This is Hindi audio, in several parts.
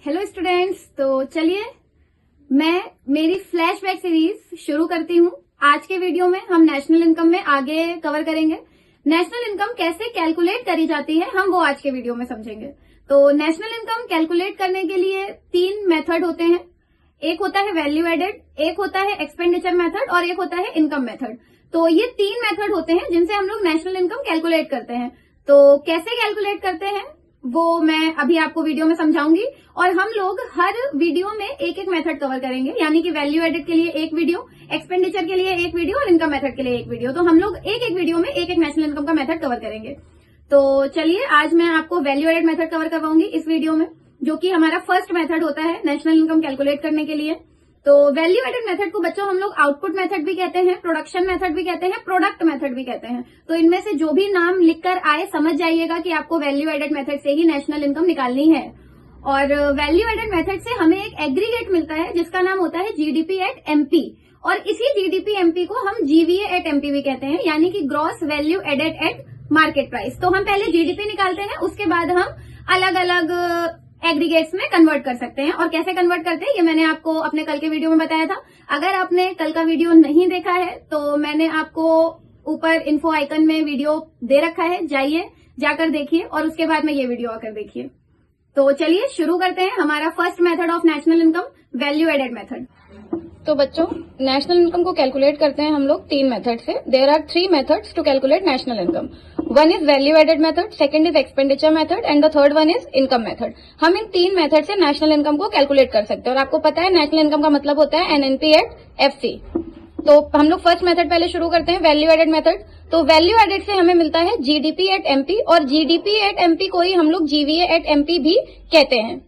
हेलो स्टूडेंट्स, तो चलिए मैं मेरी फ्लैशबैक सीरीज शुरू करती हूँ। आज के वीडियो में हम नेशनल इनकम में आगे कवर करेंगे। नेशनल इनकम कैसे कैलकुलेट करी जाती है हम वो आज के वीडियो में समझेंगे। तो नेशनल इनकम कैलकुलेट करने के लिए 3 मेथड होते हैं। एक होता है वैल्यू एडेड, एक होता है एक्सपेंडिचर मेथड और एक होता है इनकम मेथड। तो ये 3 मेथड होते हैं जिनसे हम लोग नेशनल इनकम कैलकुलेट करते हैं। तो कैसे कैलकुलेट करते हैं वो मैं अभी आपको वीडियो में समझाऊंगी और हम लोग हर वीडियो में एक एक मेथड कवर करेंगे, यानी कि वैल्यू एडेड के लिए एक वीडियो, एक्सपेंडिचर के लिए एक वीडियो और इनकम मेथड के लिए एक वीडियो। तो हम लोग एक एक वीडियो में एक एक नेशनल इनकम का मेथड कवर करेंगे। तो चलिए आज मैं आपको वैल्यू एडेड मेथड कवर करवाऊंगी इस वीडियो में, जो कि हमारा फर्स्ट मेथड होता है नेशनल इनकम कैलकुलेट करने के लिए। तो वैल्यू एडेड मेथड को बच्चों हम लोग आउटपुट मेथड भी कहते हैं, प्रोडक्शन मेथड भी कहते हैं, प्रोडक्ट मेथड भी कहते हैं। तो इनमें से जो भी नाम लिखकर आए समझ जाइएगा कि आपको वैल्यू एडेड मेथड से ही नेशनल इनकम निकालनी है। और वैल्यू एडेड मेथड से हमें एक एग्रीगेट मिलता है जिसका नाम होता है जीडीपी एट एमपी, और इसी जीडीपी एमपी को हम जीवीए एट एमपी भी कहते हैं, यानी कि gross value added at market price. तो हम पहले जीडीपी निकालते हैं, उसके बाद हम अलग अलग एग्रीगेट्स में कन्वर्ट कर सकते हैं। और कैसे कन्वर्ट करते हैं ये मैंने आपको अपने कल के वीडियो में बताया था। अगर आपने कल का वीडियो नहीं देखा है तो मैंने आपको ऊपर इन्फो आइकन में वीडियो दे रखा है, जाइए जाकर देखिए और उसके बाद में ये वीडियो आकर देखिए। तो चलिए शुरू करते हैं हमारा first method of national income, value added method. तो बच्चों, नेशनल इनकम को कैलकुलेट करते हैं हम लोग 3 मेथड से। There are 3 methods to calculate national income. One is value added method, second is expenditure method and the third one is income method. हम इन 3 मेथड से नेशनल इनकम को कैलकुलेट कर सकते हैं। और आपको पता है नेशनल इनकम का मतलब होता है एनएनपी एट एफसी। तो हम लोग फर्स्ट मेथड पहले शुरू करते हैं, वैल्यू एडेड मेथड। तो वैल्यू एडेड से हमें मिलता है जीडीपी एट एमपी, और जीडीपी एट एमपी को ही हम लोग जीवीए एट एमपी भी कहते हैं।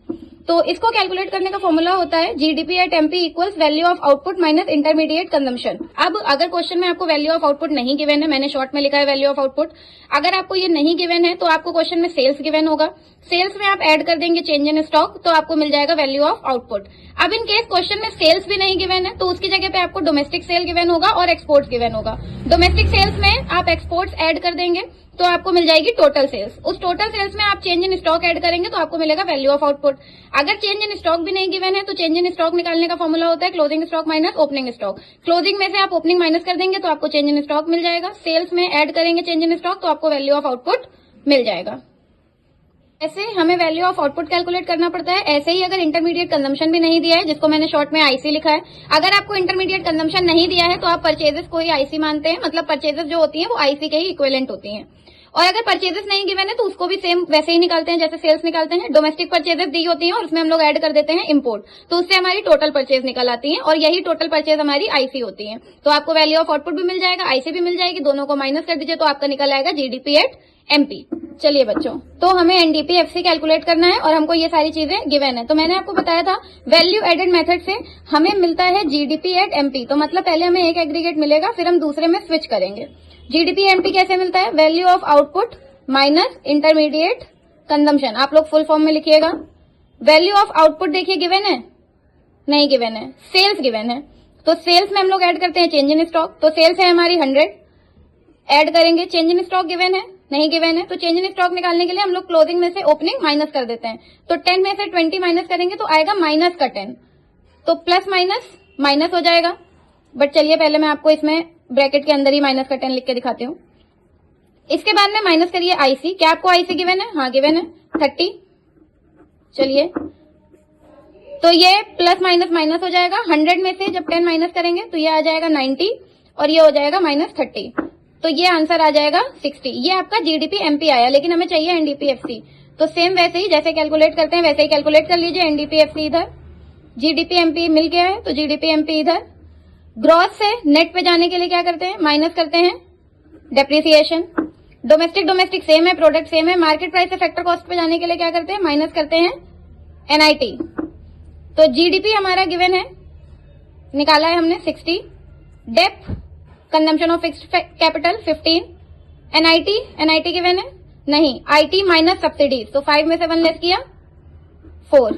तो इसको कैलकुलेट करने का फॉर्मूला होता है GDP at MP equals value of output minus intermediate consumption. अब अगर क्वेश्चन में आपको वैल्यू ऑफ आउटपुट नहीं गिवन है, मैंने शॉर्ट में लिखा है वैल्यू ऑफ आउटपुट, अगर आपको ये नहीं गिवन है तो आपको क्वेश्चन में सेल्स गिवन होगा। सेल्स में आप ऐड कर देंगे चेंज इन स्टॉक, तो आपको मिल जाएगा वैल्यू ऑफ आउटपुट। अब इन केस क्वेश्चन में सेल्स भी नहीं गिवन है तो उसकी जगह पे आपको डोमेस्टिक सेल गिवन होगा और एक्सपोर्ट्स गिवन होगा। डोमेस्टिक सेल्स में आप एक्सपोर्ट्स ऐड कर देंगे तो आपको मिल जाएगी टोटल सेल्स। उस टोटल सेल्स में आप चेंज इन स्टॉक ऐड करेंगे तो आपको मिलेगा वैल्यू ऑफ आउटपुट। अगर चेंज इन स्टॉक भी नहीं गिवन है तो चेंज इन स्टॉक निकालने का फॉर्मूला होता है closing stock minus opening stock. Closing में से आप ओपनिंग माइनस कर देंगे तो आपको चेंज इन स्टॉक मिल जाएगा। सेल्स में ऐड करेंगे चेंज इन स्टॉक तो आपको वैल्यू ऑफ आउटपुट मिल जाएगा। ऐसे हमें वैल्यू ऑफ आउटपुट कैलकुलेट करना पड़ता है। ऐसे ही अगर इंटरमीडिएट कंजम्पशन भी नहीं दिया है, जिसको मैंने शॉर्ट में आईसी लिखा है, अगर आपको इंटरमीडिएट कंजम्पशन नहीं दिया है तो आप परचेजेस को ही आईसी मानते हैं, मतलब परचेजेस जो होती हैं वो आईसी के ही इक्विवेलेंट होती हैं। और अगर परचेजेस नहीं गिवन है तो उसको भी सेम वैसे ही निकालते हैं जैसे सेल्स निकालते हैं। डोमेस्टिक परचेजेस दी होती हैं और उसमें हम लोग ऐड कर देते हैं इंपोर्ट, तो उससे हमारी टोटल परचेज निकल आती है और यही टोटल परचेज हमारी आईसी होती है। तो आपको वैल्यू ऑफ आउटपुट भी मिल जाएगा, आईसी भी मिल जाएगी, दोनों को माइनस कर दीजिए तो आपका निकल आएगा जीडीपी एट एमपी। चलिए बच्चों, तो हमें एनडीपी एफसी कैलकुलेट करना है और हमको ये सारी चीजें गिवन है। तो मैंने आपको बताया था वैल्यू एडेड मेथड से हमें मिलता है जीडीपी एट एमपी। तो मतलब पहले हमें एक एग्रीगेट मिलेगा, फिर हम दूसरे में स्विच करेंगे। जीडीपी एमपी कैसे मिलता है? Value of output minus intermediate consumption. आप लोग फुल फॉर्म में लिखिएगा। वैल्यू ऑफ आउटपुट देखिए गिवन है, नहीं गिवन है, सेल्स गिवन है। तो सेल्स में हम लोग ऐड करते हैं चेंज इन स्टॉक। तो सेल्स है हमारी 100, ऐड करेंगे चेंज इन स्टॉक गिवन है, नहीं गिवन है। तो चेंज इन स्टॉक निकालने के लिए हम लोग क्लोजिंग में से ओपनिंग माइनस कर देते हैं। तो 10 में से 20 माइनस करेंगे तो आएगा माइनस का 10, तो प्लस माइनस माइनस हो जाएगा। बट चलिए पहले मैं आपको इसमें ब्रैकेट के अंदर ही माइनस का 10 लिख के दिखाती हूँ। इसके बाद में माइनस करिए आईसी। क्या आपको आईसी गिवन है? हाँ गिवन है, 30। चलिए, तो ये प्लस माइनस माइनस हो जाएगा। 100 में से जब 10 माइनस करेंगे तो ये आ जाएगा 90 और ये हो जाएगा माइनस 30, तो ये आंसर आ जाएगा 60। ये आपका जीडीपी एमपी आया, लेकिन हमें चाहिए एनडीपी एफसी। तो सेम वैसे ही जैसे कैलकुलेट करते हैं वैसे ही कैलकुलेट कर लीजिए। एनडीपी एफसी इधर, जीडीपी एमपी मिल गया है तो जीडीपी एमपी इधर। ग्रॉस से नेट पे जाने के लिए क्या करते हैं? माइनस करते हैं डेप्रिसिएशन। डोमेस्टिक सेम है, प्रोडक्ट सेम है। मार्केट प्राइस से फैक्टर कॉस्ट पे जाने के लिए क्या करते हैं? माइनस करते हैं एनआईटी। तो जीडीपी हमारा गिवन है, निकाला है हमने 60। डेप consumption of fixed capital 15। NIT given है, नहीं, आईटी माइनस सब्सिडीज। तो 5 में से 1 लेस किया 4।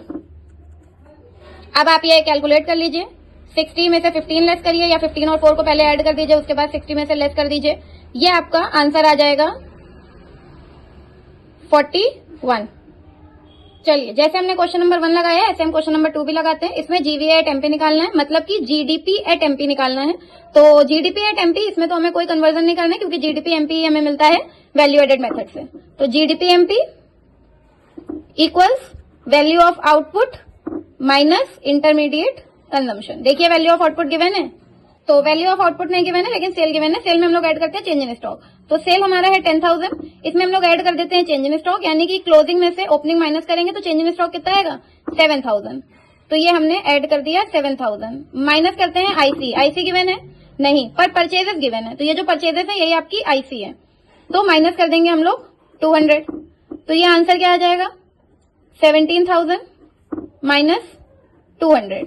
अब आप ये कैलकुलेट कर लीजिए। 60 में से 15 लेस करिए, या 15 और 4 को पहले ऐड कर दीजिए, उसके बाद 60 में से लेस कर दीजिए। ये आपका आंसर आ जाएगा 41। चलिए, जैसे हमने क्वेश्चन नंबर 1 लगाया ऐसे हम क्वेश्चन नंबर 2 भी लगाते हैं। इसमें जीवीए एट एमपी निकालना है, मतलब कि जीडीपी एट एमपी निकालना है। तो जीडीपी एट एमपी, इसमें तो हमें कोई कन्वर्जन नहीं करना है क्योंकि जीडीपी एमपी हमें मिलता है वैल्यू एडेड मेथड से। तो GDP MP equals value of output minus intermediate consumption. देखिए वैल्यू ऑफ आउटपुट गिवन है, तो वैल्यू ऑफ आउटपुट नहीं गिवन है लेकिन सेल गिवन है। सेल में हम लोग ऐड करते हैं चेंज इन स्टॉक। तो सेल हमारा है 10,000, इसमें हम लोग ऐड कर देते हैं चेंज इन स्टॉक, यानी कि क्लोजिंग में से ओपनिंग माइनस करेंगे तो चेंज इन स्टॉक कितना आएगा 7,000। तो ये हमने ऐड कर दिया 7,000। माइनस करते हैं आईसी। आईसी गिवन है नहीं, पर परचेजेस गिवन है। तो ये जो परचेजेस है यही आपकी आईसी है, तो माइनस कर देंगे हम लोग 200। तो ये आंसर क्या आ जाएगा 17,000 माइनस 200।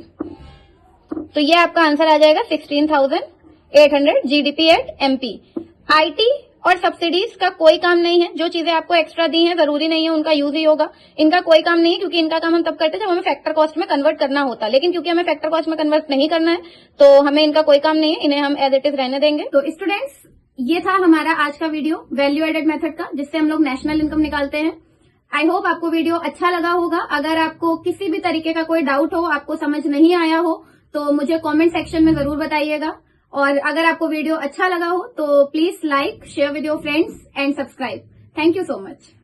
तो ये आपका आंसर आ जाएगा 16,800 जीडीपी एट एमपी। आईटी और सब्सिडीज का कोई काम नहीं है। जो चीजें आपको एक्स्ट्रा दी हैं जरूरी नहीं है उनका यूज ही होगा। इनका कोई काम नहीं है क्योंकि इनका काम हम तब करते हैं जब हमें फैक्टर कॉस्ट में कन्वर्ट करना होता है, लेकिन क्योंकि हमें फैक्टर कॉस्ट में कन्वर्ट नहीं करना है तो हमें इनका कोई काम नहीं है, इन्हें हम एज इट इज रहने देंगे। तो स्टूडेंट्स, ये था हमारा आज का वीडियो वैल्यू एडेड मेथड का, जिससे हम लोग नेशनल इनकम निकालते हैं। आई होप आपको वीडियो अच्छा लगा होगा। अगर आपको किसी भी तरीके का कोई डाउट हो, आपको समझ नहीं आया हो, तो मुझे कमेंट सेक्शन में जरूर बताइएगा। और अगर आपको वीडियो अच्छा लगा हो तो please like, share with your friends and subscribe. Thank you so much.